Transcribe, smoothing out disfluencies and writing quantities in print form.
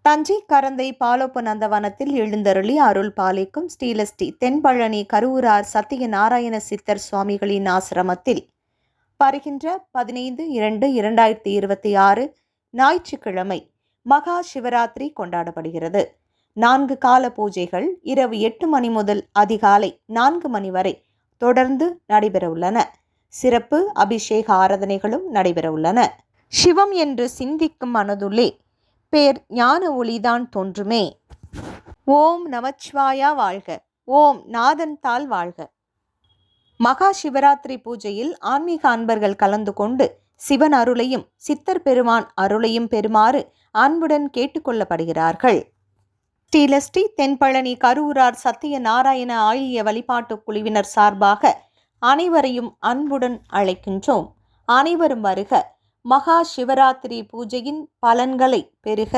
தஞ்சை கரந்தை பாலோப்பு நந்தவனத்தில் எழுந்தருளி அருள் பாலிக்கும் ஸ்ரீலஸ்ரீ தென்பழனி கருவூரார் சத்தியநாராயண சித்தர் சுவாமிகளின் ஆசிரமத்தில் வருகின்ற 15/2/2026 ஞாயிற்றுக்கிழமை மகா சிவராத்திரி கொண்டாடப்படுகிறது. 4 கால பூஜைகள் இரவு 8 மணி முதல் அதிகாலை 4 மணி வரை தொடர்ந்து நடைபெறவுள்ளன. சிறப்பு அபிஷேக ஆராதனைகளும் நடைபெறவுள்ளன. சிவம் என்று சிந்திக்கும் மனதுள்ளே பேர் ஞான ஒளிதான் தோன்றுமே. ஓம் நமச்சிவாயா வாழ்க, ஓம் நாதன் தாள் வாழ்க. மகா சிவராத்திரி பூஜையில் ஆன்மீக அன்பர்கள் கலந்து கொண்டு சிவன் அருளையும் சித்தர் பெருமான் அருளையும் பெறுமாறு அன்புடன் கேட்டுக்கொள்ளப்படுகிறார்கள். ஸ்ரீலஸ்ரீ தென்பழனி கருவூரார் சத்தியநாராயண ஆலய வழிபாட்டு குழுவினர் சார்பாக அனைவரையும் அன்புடன் அழைக்கின்றோம். அனைவரும் வருக. மகா சிவராத்திரி பூஜையின் பலன்களை பெறுக.